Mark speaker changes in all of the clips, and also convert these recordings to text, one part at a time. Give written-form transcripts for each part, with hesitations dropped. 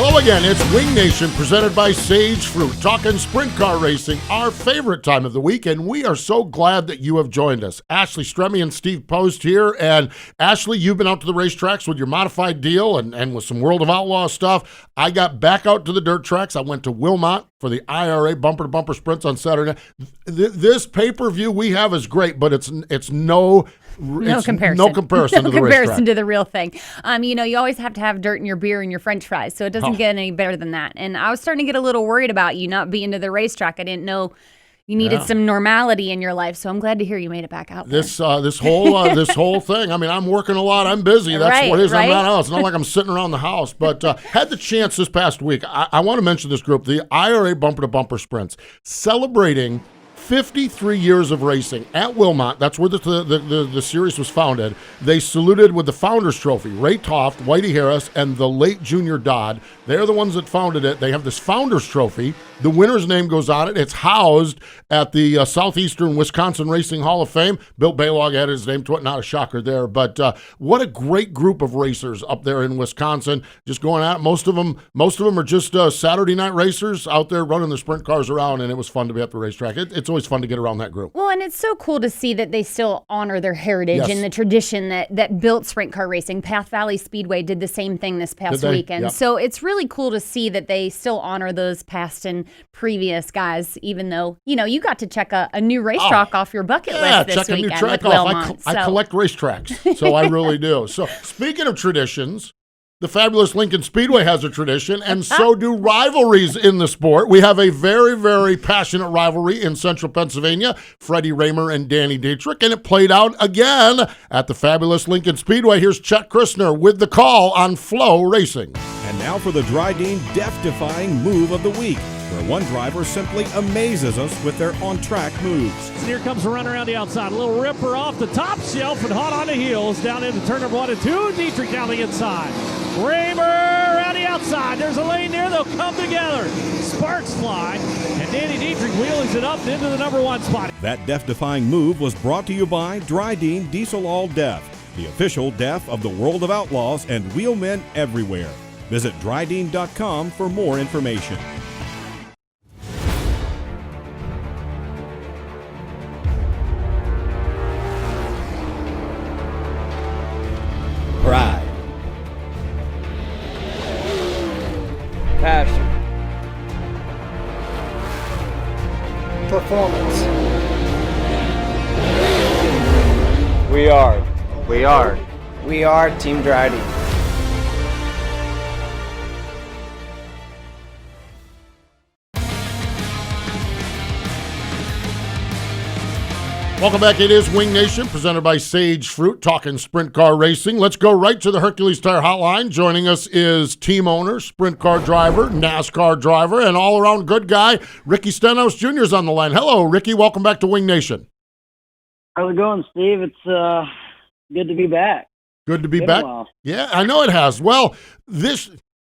Speaker 1: Hello again, it's Wing Nation presented by Sage Fruit, talking sprint car racing, our favorite time of the week, and we are so glad that you have joined us. Ashley Stremme and Steve Post here, and Ashley, you've been out to the racetracks with your modified deal and with some World of Outlaw stuff. I got back out to the dirt tracks. I went to Wilmot for the IRA bumper-to-bumper sprints on Saturday. This pay-per-view we have is great, but it's no comparison. No comparison to the racetrack.
Speaker 2: To the real thing. You always have to have dirt in your beer and your French fries, so it doesn't get any better than that. And I was starting to get a little worried about you not being to the racetrack. I didn't know you needed some normality in your life, so I'm glad to hear you made it back out there.
Speaker 1: This whole thing. I mean, I'm working a lot. I'm busy. That's what it is. Right? I'm not out. It's not like I'm sitting around the house. But had the chance this past week. I want to mention this group, the IRA bumper-to-bumper sprints, celebrating 53 years of racing at Wilmot. That's where the series was founded. They saluted with the Founders Trophy. Ray Toft, Whitey Harris, and the late Junior Dodd. They're the ones that founded it. They have this Founders Trophy. The winner's name goes on it. It's housed at the Southeastern Wisconsin Racing Hall of Fame. Bill Balog added his name to it. Not a shocker there. But what a great group of racers up there in Wisconsin. Just going out. Most of them are just Saturday night racers out there running their sprint cars around, and it was fun to be at the racetrack. It's always fun to get around that group.
Speaker 2: Well, and it's so cool to see that they still honor their heritage and the tradition that built sprint car racing. Path Valley Speedway did the same thing this past weekend. Yep. So it's really cool to see that they still honor those past and previous guys, even though, you got to check a new racetrack off your bucket list this weekend. Yeah, check a new track off.
Speaker 1: I collect racetracks, so I really do. So speaking of traditions, the fabulous Lincoln Speedway has a tradition, and so do rivalries in the sport. We have a very, very passionate rivalry in central Pennsylvania, Freddie Raymer and Danny Dietrich, and it played out again at the fabulous Lincoln Speedway. Here's Chet Christner with the call on Flow Racing.
Speaker 3: And now for the Dryden death-defying move of the week, where one driver simply amazes us with their on-track moves.
Speaker 4: And here comes a run around the outside. A little ripper off the top shelf and hot on the heels. Down into turn number 1 and 2. Dietrich down the inside. Raymer around the outside. There's a lane there. They'll come together. Sparks fly. And Danny Dietrich wheelies it up into the number 1 spot.
Speaker 3: That death-defying move was brought to you by Dryden Diesel All Death, the official death of the World of Outlaws and wheelmen everywhere. Visit Dryden.com for more information.
Speaker 5: Pride. Passion.
Speaker 6: Performance.
Speaker 5: We are.
Speaker 6: We are.
Speaker 5: We are Team Dryden.
Speaker 1: Welcome back. It is Wing Nation, presented by Sage Fruit, talking sprint car racing. Let's go right to the Hercules Tire Hotline. Joining us is team owner, sprint car driver, NASCAR driver, and all-around good guy, Ricky Stenhouse Jr. is on the line. Hello, Ricky. Welcome back to Wing Nation.
Speaker 7: How's it going, Steve? It's good to be back.
Speaker 1: Good to be back? Yeah, I know it has. Well,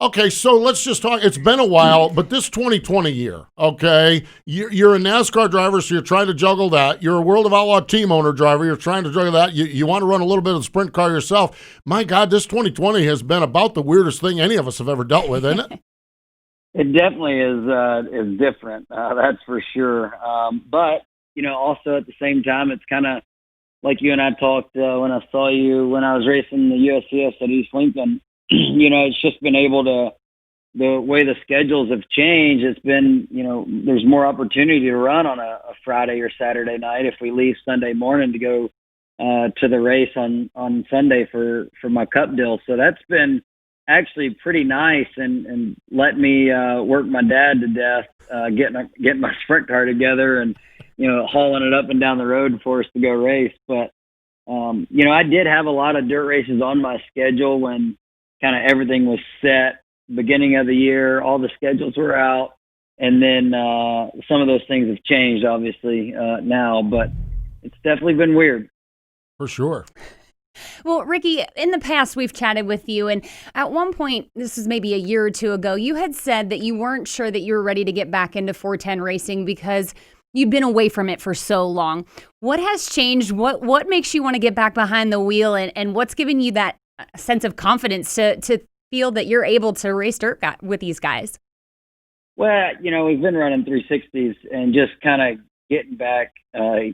Speaker 1: okay, so let's just talk. It's been a while, but this 2020 year, okay, you're a NASCAR driver, so you're trying to juggle that. You're a World of Outlaw team owner driver. You're trying to juggle that. You want to run a little bit of the sprint car yourself. My God, this 2020 has been about the weirdest thing any of us have ever dealt with, isn't it?
Speaker 7: It definitely is different. That's for sure. But, also at the same time, it's kind of like you and I talked when I saw you when I was racing the USCS at East Lincoln. It's just been able to, the way the schedules have changed, it's been, there's more opportunity to run on a Friday or Saturday night if we leave Sunday morning to go to the race on Sunday for my cup deal. So that's been actually pretty nice and let me work my dad to death, getting my sprint car together and, hauling it up and down the road for us to go race. But, I did have a lot of dirt races on my schedule when kind of everything was set, beginning of the year, all the schedules were out. And then some of those things have changed, obviously, now. But it's definitely been weird.
Speaker 1: For sure.
Speaker 2: Well, Ricky, in the past, we've chatted with you, and at one point, this was maybe a year or two ago, you had said that you weren't sure that you were ready to get back into 410 racing because you've been away from it for so long. What has changed? What makes you want to get back behind the wheel, and what's given you that sense of confidence to feel that you're able to race dirt with these guys?
Speaker 7: Well, we've been running 360s and just kind of getting back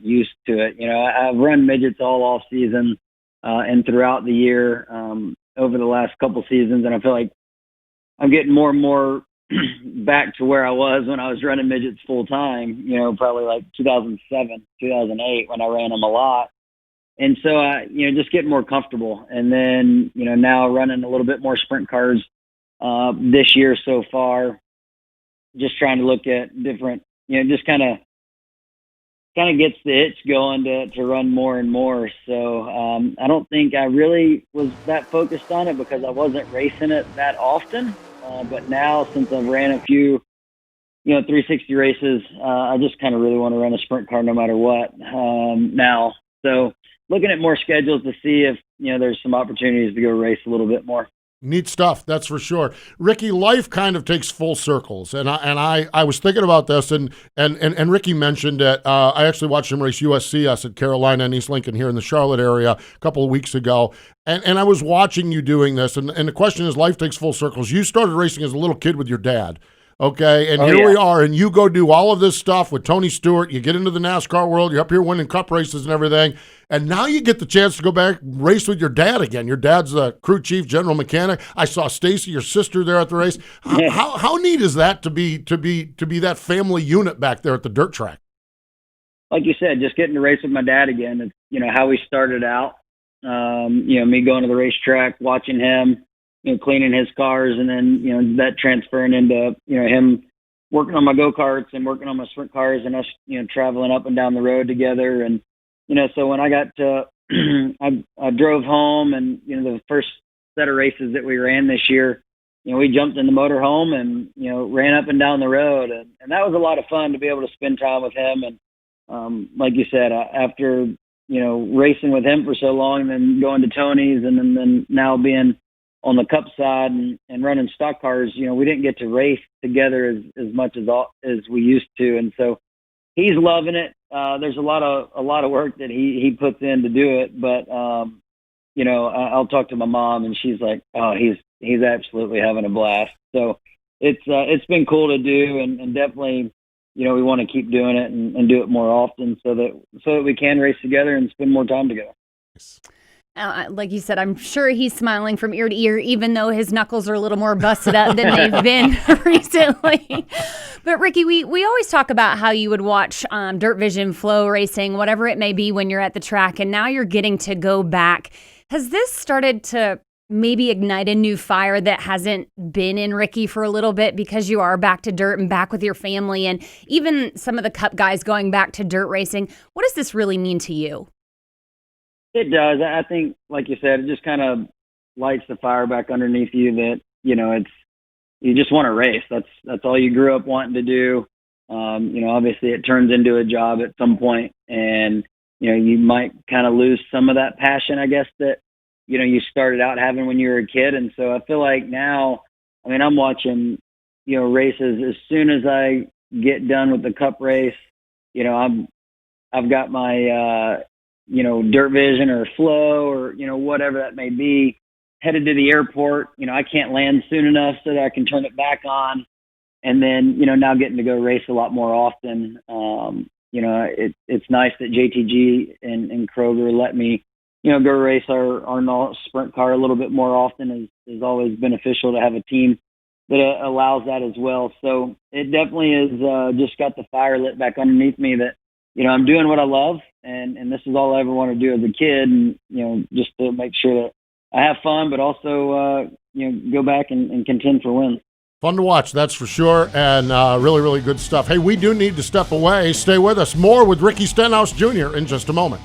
Speaker 7: used to it. I've run midgets all off season and throughout the year over the last couple seasons, and I feel like I'm getting more and more back to where I was when I was running midgets full time, probably like 2007, 2008 when I ran them a lot. And so, just getting more comfortable. And then, now running a little bit more sprint cars this year so far, just trying to look at different, just kind of gets the itch going to run more and more. So I don't think I really was that focused on it because I wasn't racing it that often. But now, since I've ran a few, 360 races, I just kind of really want to run a sprint car no matter what now. So looking at more schedules to see if, there's some opportunities to go race a little bit more.
Speaker 1: Neat stuff, that's for sure. Ricky, life kind of takes full circles, and I was thinking about this, and Ricky mentioned that I actually watched him race USCS at Carolina and East Lincoln here in the Charlotte area a couple of weeks ago, and I was watching you doing this, and the question is, life takes full circles. You started racing as a little kid with your dad. Okay, and here we are, and you go do all of this stuff with Tony Stewart. You get into the NASCAR world. You're up here winning cup races and everything, and now you get the chance to go back race with your dad again. Your dad's the crew chief, general mechanic. I saw Stacy, your sister, there at the race. How neat is that to be that family unit back there at the dirt track?
Speaker 7: Like you said, just getting to race with my dad again. It's how we started out. Me going to the racetrack, watching him. Cleaning his cars, and then, that transferring into, him working on my go-karts and working on my sprint cars and us, traveling up and down the road together. And, so when I got to, I drove home and, the first set of races that we ran this year, we jumped in the motorhome and, ran up and down the road. And that was a lot of fun to be able to spend time with him. And like you said, after, racing with him for so long and then going to Tony's and then now being on the cup side and running stock cars, we didn't get to race together as much as we used to. And so he's loving it. There's a lot of work that he puts in to do it. But, I'll talk to my mom and she's like, oh, he's absolutely having a blast. So it's been cool to do and definitely, we want to keep doing it and do it more often so that we can race together and spend more time together.
Speaker 2: Like you said, I'm sure he's smiling from ear to ear, even though his knuckles are a little more busted up than they've been recently. But Ricky, we always talk about how you would watch Dirt Vision, Flow Racing, whatever it may be when you're at the track, and now you're getting to go back. Has this started to maybe ignite a new fire that hasn't been in Ricky for a little bit because you are back to dirt and back with your family and even some of the cup guys going back to dirt racing? What does this really mean to you?
Speaker 7: It does. I think, like you said, it just kind of lights the fire back underneath you that, you just want to race. That's all you grew up wanting to do. Obviously it turns into a job at some point and, you might kind of lose some of that passion, I guess, that, you started out having when you were a kid. And so I feel like now, I'm watching, races as soon as I get done with the cup race, I've got my, Dirt Vision or Flow or, whatever that may be, headed to the airport. I can't land soon enough so that I can turn it back on. And then, now getting to go race a lot more often. It's nice that JTG and Kroger let me, go race our sprint car a little bit more often is always beneficial to have a team that allows that as well. So it definitely is just got the fire lit back underneath me that, I'm doing what I love, and this is all I ever want to do as a kid, and, just to make sure that I have fun, but also, go back and contend for wins.
Speaker 1: Fun to watch, that's for sure, and really, really good stuff. Hey, we do need to step away. Stay with us. More with Ricky Stenhouse Jr. in just a moment.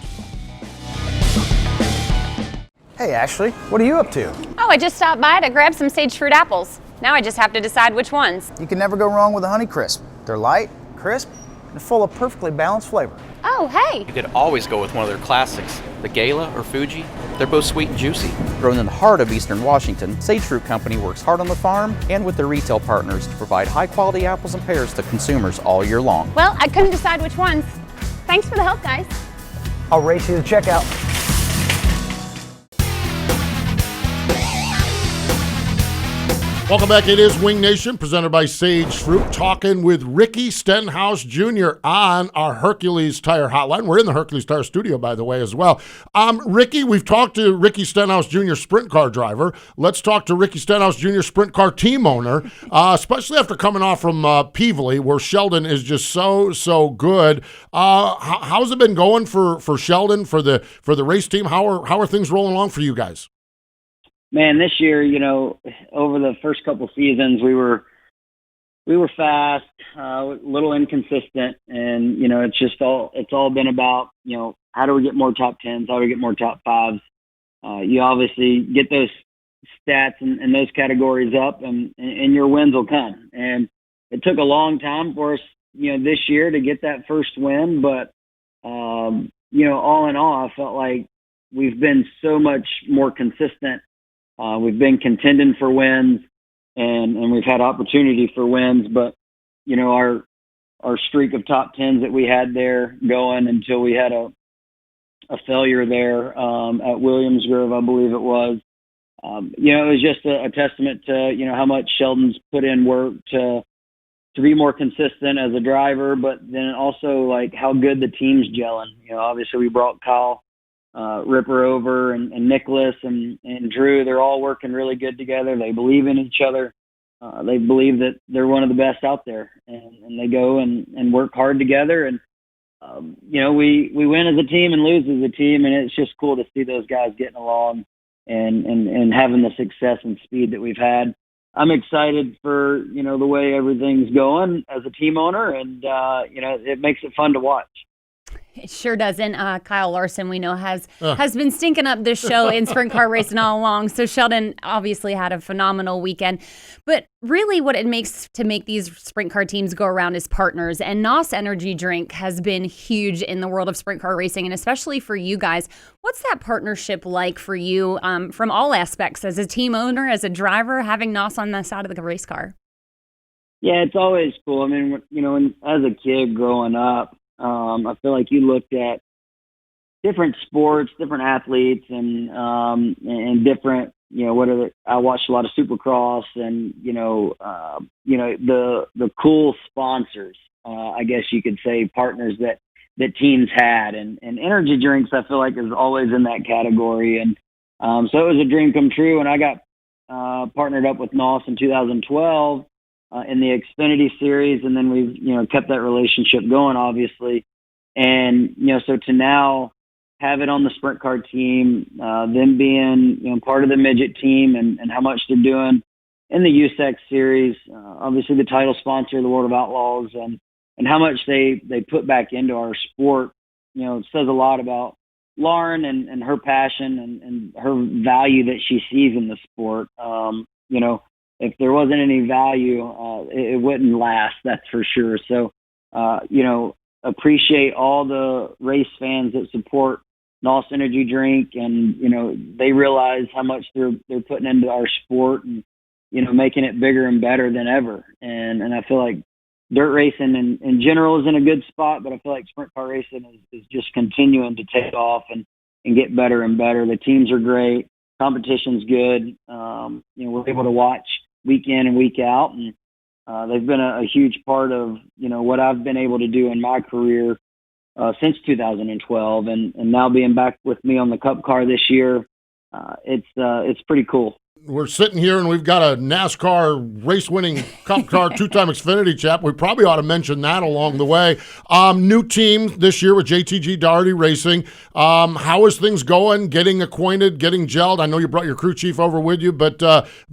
Speaker 6: Hey, Ashley, what are you up to?
Speaker 2: Oh, I just stopped by to grab some sage fruit apples. Now I just have to decide which ones.
Speaker 6: You can never go wrong with a Honey Crisp. They're light, crisp, and full of perfectly balanced flavor.
Speaker 2: Oh, hey!
Speaker 8: You could always go with one of their classics, the Gala or Fuji. They're both sweet and juicy.
Speaker 9: Grown in the heart of Eastern Washington, Sage Fruit Company works hard on the farm and with their retail partners to provide high-quality apples and pears to consumers all year long.
Speaker 2: Well, I couldn't decide which ones. Thanks for the help, guys.
Speaker 6: I'll race you to checkout.
Speaker 1: Welcome back. It is Wing Nation, presented by Sage Fruit, talking with Ricky Stenhouse Jr. on our Hercules Tire Hotline. We're in the Hercules Tire studio, by the way, as well. Ricky, we've talked to Ricky Stenhouse Jr., sprint car driver. Let's talk to Ricky Stenhouse Jr., sprint car team owner, especially after coming off from Peevely, where Sheldon is just so good. How's it been going for Sheldon, for the race team? How are things rolling along for you guys?
Speaker 7: Man, this year, over the first couple seasons, we were fast, a little inconsistent, and it's all been about how do we get more top 10s, how do we get more top 5s. You obviously get those stats and those categories up, and your wins will come. And it took a long time for us, this year to get that first win, but all in all, I felt like we've been so much more consistent. We've been contending for wins, and we've had opportunity for wins, but our streak of top 10s that we had there going until we had a failure there at Williams Grove, I believe it was. It was just a testament to how much Sheldon's put in work to be more consistent as a driver, but then also like how good the team's gelling. Obviously we brought Kyle Ripper over and Nicholas and Drew. They're all working really good together. They believe in each other. They believe that they're one of the best out there, and they go and work hard together. And we win as a team and lose as a team, and it's just cool to see those guys getting along and having the success and speed that we've had. I'm excited for the way everything's going as a team owner, and it makes it fun to watch.
Speaker 2: It sure does. And Kyle Larson, we know, has been stinking up this show in sprint car racing all along. So Sheldon obviously had a phenomenal weekend. But really what it makes to make these sprint car teams go around is partners. And NOS Energy Drink has been huge in the world of sprint car racing, and especially for you guys. What's that partnership like for you from all aspects, as a team owner, as a driver, having NOS on the side of the race car?
Speaker 7: Yeah, it's always cool. I mean, as a kid growing up, I feel like you looked at different sports, different athletes, and different, I watched a lot of Supercross and, the cool sponsors, I guess you could say, partners that teams had. And energy drinks, I feel like, is always in that category. And so it was a dream come true. And I got partnered up with NOS in 2012. In the Xfinity series, and then we've kept that relationship going, obviously, and so to now have it on the sprint car team, them being part of the midget team, and how much they're doing in the USEX series, obviously the title sponsor of the World of Outlaws, and how much they put back into our sport, it says a lot about Lauren and her passion and her value that she sees in the sport. If there wasn't any value, it wouldn't last, that's for sure. So, appreciate all the race fans that support NOS Energy Drink, and, they realize how much they're putting into our sport and, making it bigger and better than ever. And I feel like dirt racing in general is in a good spot, but I feel like sprint car racing is just continuing to take off and get better and better. The teams are great. Competition's good. We're able to watch week in and week out, and they've been a huge part of what I've been able to do in my career since 2012, and now being back with me on the Cup car this year, it's pretty cool.
Speaker 1: We're sitting here and we've got a NASCAR race-winning Cup car, two-time Xfinity chap. We probably ought to mention that along the way. New team this year with JTG Daugherty Racing. How is things going? Getting acquainted, getting gelled? I know you brought your crew chief over with you, but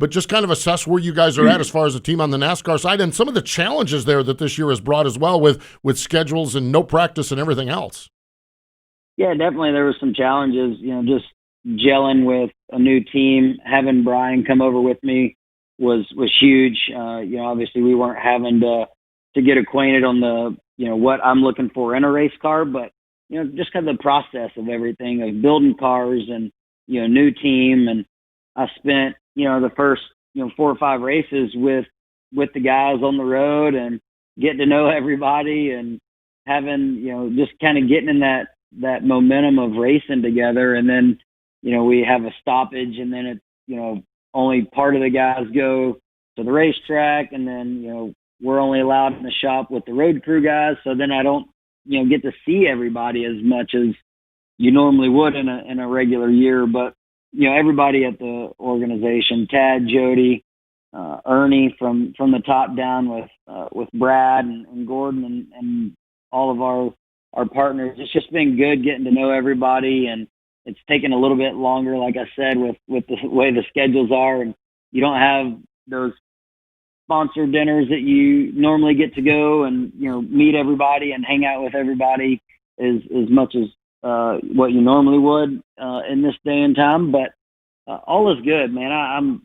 Speaker 1: just kind of assess where you guys are at as far as the team on the NASCAR side, and some of the challenges there that this year has brought as well with schedules and no practice and everything else.
Speaker 7: Yeah, definitely there were some challenges, just gelling with a new team. Having Brian come over with me was huge. Obviously we weren't having to get acquainted on the, what I'm looking for in a race car, but, just kind of the process of everything, of building cars and, new team. And I spent, the first, 4 or 5 races with the guys on the road and getting to know everybody and having, just kind of getting in that momentum of racing together. And then, we have a stoppage, and then it's, only part of the guys go to the racetrack, and then, we're only allowed in the shop with the road crew guys. So then I don't, get to see everybody as much as you normally would in a regular year. But, everybody at the organization, Tad, Jody, Ernie from the top down with Brad and Gordon and all of our partners. It's just been good getting to know everybody, and it's taken a little bit longer, like I said, with the way the schedules are, and you don't have those sponsor dinners that you normally get to go and, meet everybody and hang out with everybody as much as what you normally would in this day and time. But all is good, man.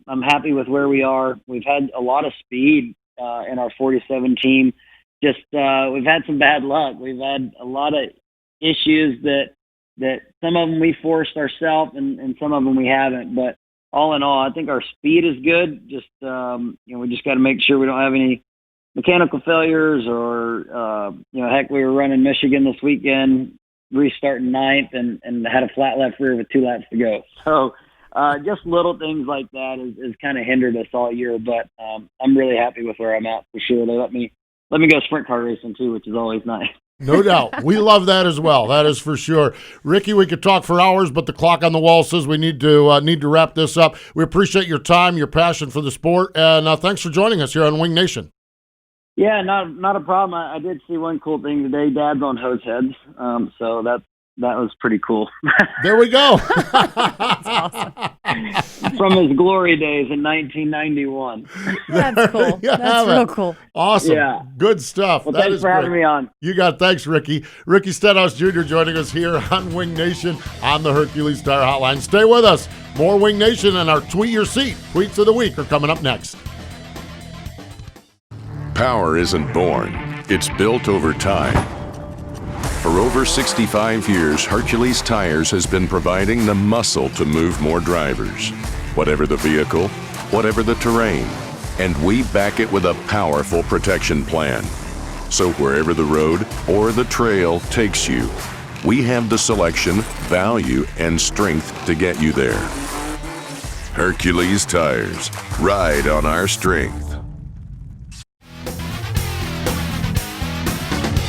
Speaker 7: I'm happy with where we are. We've had a lot of speed in our 47 team. Just we've had some bad luck. We've had a lot of issues that some of them we forced ourselves and some of them we haven't. But all in all, I think our speed is good. Just we just got to make sure we don't have any mechanical failures or heck, we were running Michigan this weekend, restarting ninth and had a flat left rear with 2 laps to go. So just little things like that is kind of hindered us all year. But I'm really happy with where I'm at for sure. They let me go sprint car racing too, which is always nice.
Speaker 1: No doubt. We love that as well. That is for sure. Ricky, we could talk for hours, but the clock on the wall says we need to wrap this up. We appreciate your time, your passion for the sport, and thanks for joining us here on Wing Nation.
Speaker 7: Yeah, not a problem. I did see one cool thing today. Dad's on hose heads, so that was pretty cool.
Speaker 1: There we go.
Speaker 2: That's awesome.
Speaker 7: From his glory days in 1991.
Speaker 2: That's cool. That's real cool.
Speaker 1: Awesome.
Speaker 7: Yeah.
Speaker 1: Good stuff.
Speaker 7: Well, thanks for having me on.
Speaker 1: You got it. Thanks, Ricky. Ricky Stenhouse Jr. joining us here on Wing Nation on the Hercules Tire Hotline. Stay with us. More Wing Nation and our Tweet Your Seat Tweets of the Week are coming up next.
Speaker 10: Power isn't born. It's built over time. For over 65 years, Hercules Tires has been providing the muscle to move more drivers. Whatever the vehicle, whatever the terrain, and we back it with a powerful protection plan. So wherever the road or the trail takes you, we have the selection, value, and strength to get you there. Hercules Tires. Ride on our strength.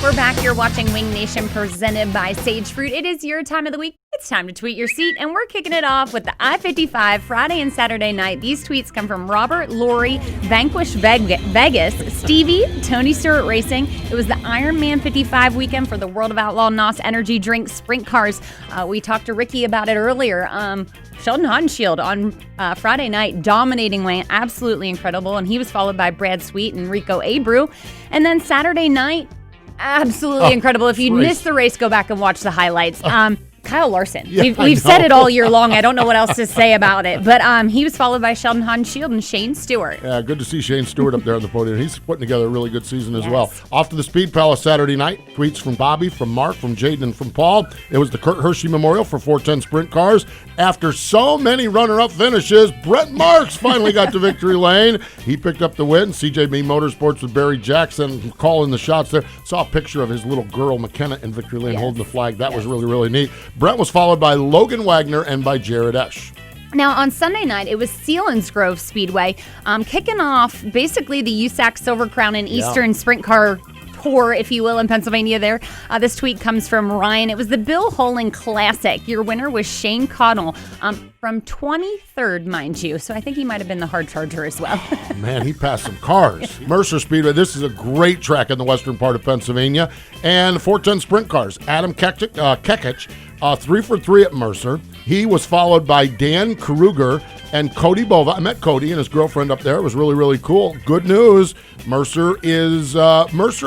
Speaker 2: We're back here watching Wing Nation presented by Sage Fruit. It is your time of the week. It's time to tweet your seat, and we're kicking it off with the I-55 Friday and Saturday night. These tweets come from Robert, Lori, Vanquish Vegas, Stevie, Tony Stewart Racing. It was the Ironman 55 weekend for the World of Outlaw NOS Energy Drink Sprint Cars. We talked to Ricky about it earlier. Sheldon Haudenschild on Friday night, dominating lane, absolutely incredible, and he was followed by Brad Sweet and Rico Abreu. And then Saturday night, absolutely incredible. If you missed the race, go back and watch the highlights. Kyle Larson.
Speaker 1: Yeah,
Speaker 2: we've said it all year long. I don't know what else to say about it. But he was followed by Sheldon Haudenschild and Shane Stewart.
Speaker 1: Yeah, good to see Shane Stewart up there on the podium. He's putting together a really good season as well. Off to the Speed Palace Saturday night. Tweets from Bobby, from Mark, from Jaden, and from Paul. It was the Kurt Hershey Memorial for 410 Sprint Cars. After so many runner-up finishes, Brett Marks finally got to victory lane. He picked up the win. CJB Motorsports with Barry Jackson calling the shots there. Saw a picture of his little girl, McKenna, in victory lane holding the flag. That was really, really neat. Brett was followed by Logan Wagner and by Jared Esch.
Speaker 2: Now, on Sunday night, it was Selinsgrove Speedway, kicking off basically the USAC Silver Crown and Eastern Sprint Car Tour, if you will, in Pennsylvania there. This tweet comes from Ryan. It was the Bill Holing Classic. Your winner was Shane Connell from 23rd, mind you. So I think he might have been the hard charger as well.
Speaker 1: Man, he passed some cars. Mercer Speedway, this is a great track in the western part of Pennsylvania. And 410 Sprint Cars. Adam Kekich, 3 for 3 at Mercer. He was followed by Dan Kruger and Cody Bova. I met Cody and his girlfriend up there. It was really, really cool. Good news. Mercer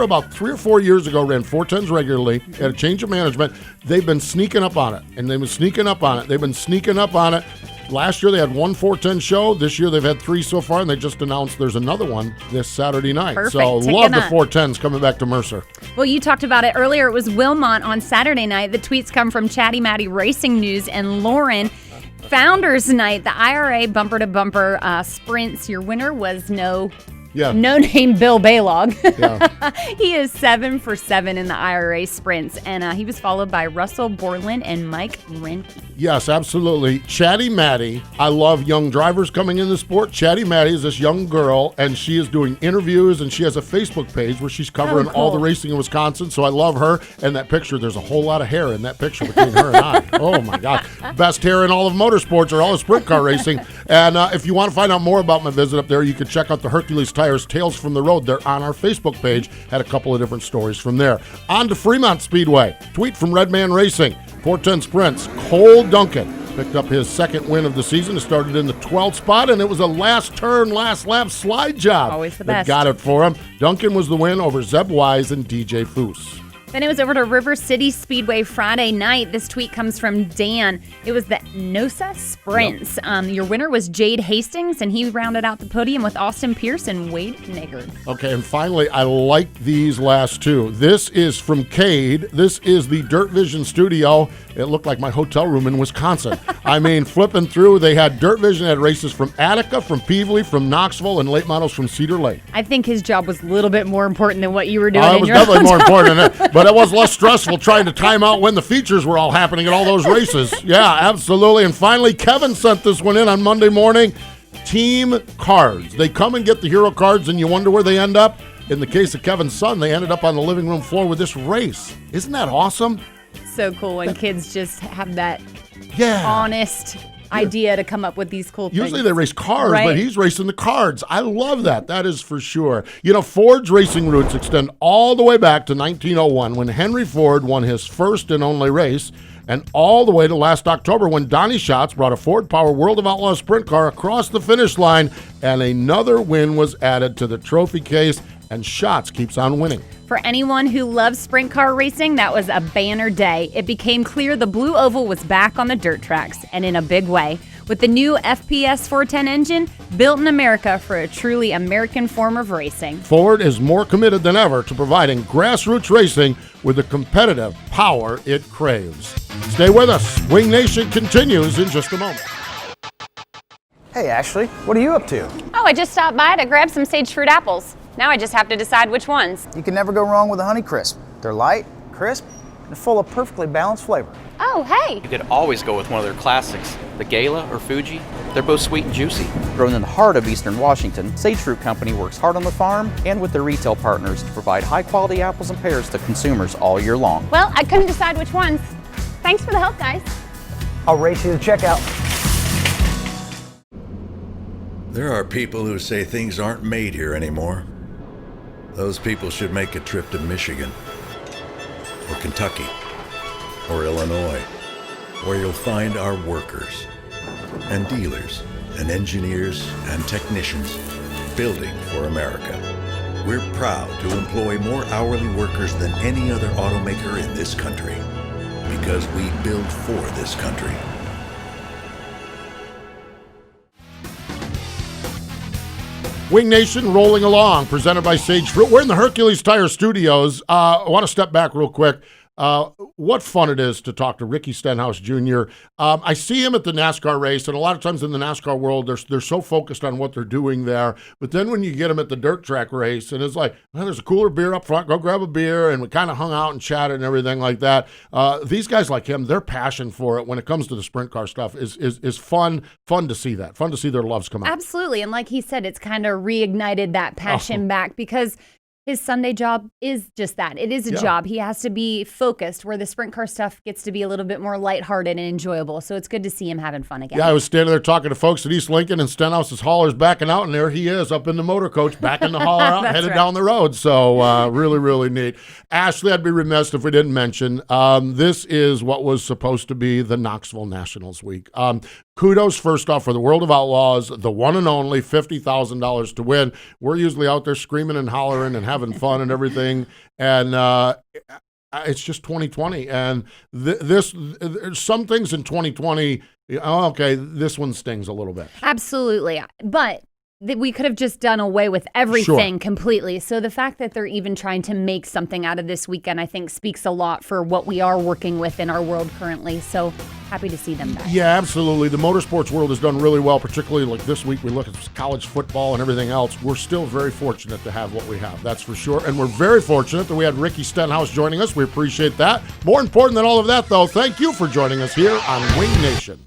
Speaker 1: about 3 or 4 years ago ran 410s regularly. Had a change of management. They've been sneaking up on it. And they've been sneaking up on it. They've been sneaking up on it. Last year they had 1 410 show. This year they've had 3 so far, and they just announced there's another one this Saturday night.
Speaker 2: Perfect.
Speaker 1: So love the 410s coming back to Mercer.
Speaker 2: Well, you talked about it earlier. It was Wilmot on Saturday night. The tweets come from Chatty Matty Racing News and Lauren. Founders Night, the IRA bumper-to-bumper sprints. Your winner was no no-name Bill Balog. He is 7 for 7 in the IRA sprints, and he was followed by Russell Borland and Mike Renke.
Speaker 1: Yes, absolutely. Chatty Maddie, I love young drivers coming in the sport. Chatty Maddie is this young girl, and she is doing interviews, and she has a Facebook page where she's covering all the racing in Wisconsin, so I love her. And that picture, there's a whole lot of hair in that picture between her and I. Oh, my God. Best hair in all of motorsports or all of sprint car racing. And if you want to find out more about my visit up there, you can check out the Hercules Tires Tales from the Road. They're on our Facebook page. Had a couple of different stories from there. On to Fremont Speedway. Tweet from Redman Racing. 410 Sprints. Cole Duncan picked up his second win of the season. It started in the 12th spot, and it was a last turn, last lap slide job.
Speaker 2: Always the best.
Speaker 1: That got it for him. Duncan was the win over Zeb Wise and DJ Foose.
Speaker 2: Then it was over to River City Speedway Friday night. This tweet comes from Dan. It was the NOSA Sprints. Your winner was Jade Hastings, and he rounded out the podium with Austin Pierce and Wade Niggard.
Speaker 1: Okay, and finally, I like these last two. This is from Cade. This is the Dirt Vision studio. It looked like my hotel room in Wisconsin. I mean, flipping through, they had Dirt Vision had races from Attica, from Peevely, from Knoxville, and late models from Cedar Lake.
Speaker 2: I think his job was a little bit more important than what you were doing in your
Speaker 1: It was definitely more important, but it was less stressful trying to time out when the features were all happening at all those races. Yeah, absolutely. And finally, Kevin sent this one in on Monday morning. Team cards. They come and get the hero cards, and you wonder where they end up. In the case of Kevin's son, they ended up on the living room floor with this race. Isn't that awesome?
Speaker 2: So cool when kids just have that honest idea to come up with these cool things.
Speaker 1: Usually they race cars, but he's racing the cards. I love that. That is for sure. You know, Ford's racing roots extend all the way back to 1901 when Henry Ford won his first and only race, and all the way to last October when Donnie Schatz brought a Ford Power World of Outlaws sprint car across the finish line, and another win was added to the trophy case, and Schatz keeps on winning.
Speaker 2: For anyone who loves sprint car racing, that was a banner day. It became clear the Blue Oval was back on the dirt tracks, and in a big way. With the new FPS 410 engine, built in America for a truly American form of racing.
Speaker 1: Ford is more committed than ever to providing grassroots racing with the competitive power it craves. Stay with us. Wing Nation continues in just a moment.
Speaker 6: Hey, Ashley, what are you up to?
Speaker 2: Oh, I just stopped by to grab some sage fruit apples. Now I just have to decide which ones.
Speaker 6: You can never go wrong with a Honey Crisp. They're light, crisp, and full of perfectly balanced flavor.
Speaker 2: Oh, hey!
Speaker 8: You could always go with one of their classics, the Gala or Fuji. They're both sweet and juicy.
Speaker 9: Grown in the heart of Eastern Washington, Sage Fruit Company works hard on the farm and with their retail partners to provide high-quality apples and pears to consumers all year long.
Speaker 2: Well, I couldn't decide which ones. Thanks for the help, guys.
Speaker 6: I'll race you to checkout.
Speaker 11: There are people who say things aren't made here anymore. Those people should make a trip to Michigan, or Kentucky, or Illinois, where you'll find our workers, and dealers, and engineers, and technicians building for America. We're proud to employ more hourly workers than any other automaker in this country, because we build for this country.
Speaker 1: Wing Nation rolling along, presented by Sage Fruit. We're in the Hercules Tire Studios. I want to step back real quick. What fun it is to talk to Ricky Stenhouse Jr. I see him at the NASCAR race, and a lot of times in the NASCAR world, they're so focused on what they're doing there. But then when you get him at the dirt track race, and it's like, well, there's a cooler beer up front, go grab a beer, and we kind of hung out and chatted and everything like that. These guys like him, their passion for it when it comes to the sprint car stuff is fun to see that. Fun to see their loves come out.
Speaker 2: Absolutely, and like he said, it's kind of reignited that passion back because his Sunday job is just that. It is a job. He has to be focused, where the sprint car stuff gets to be a little bit more lighthearted and enjoyable. So it's good to see him having fun again.
Speaker 1: Yeah, I was standing there talking to folks at East Lincoln, and Stenhouse's hauler's backing out, and there he is up in the motor coach, backing the hauler out, headed down the road. So really, really neat. Ashley, I'd be remiss if we didn't mention, this is what was supposed to be the Knoxville Nationals week. Kudos, first off, for the World of Outlaws, the one and only $50,000 to win. We're usually out there screaming and hollering and having fun and everything, and it's just 2020. And some things in 2020, okay, this one stings a little bit.
Speaker 2: Absolutely. But we could have just done away with everything completely. So the fact that they're even trying to make something out of this weekend, I think speaks a lot for what we are working with in our world currently. So happy to see them back.
Speaker 1: Yeah, absolutely. The motorsports world has done really well, particularly like this week we look at college football and everything else. We're still very fortunate to have what we have, that's for sure. And we're very fortunate that we had Ricky Stenhouse joining us. We appreciate that. More important than all of that, though, thank you for joining us here on Wing Nation.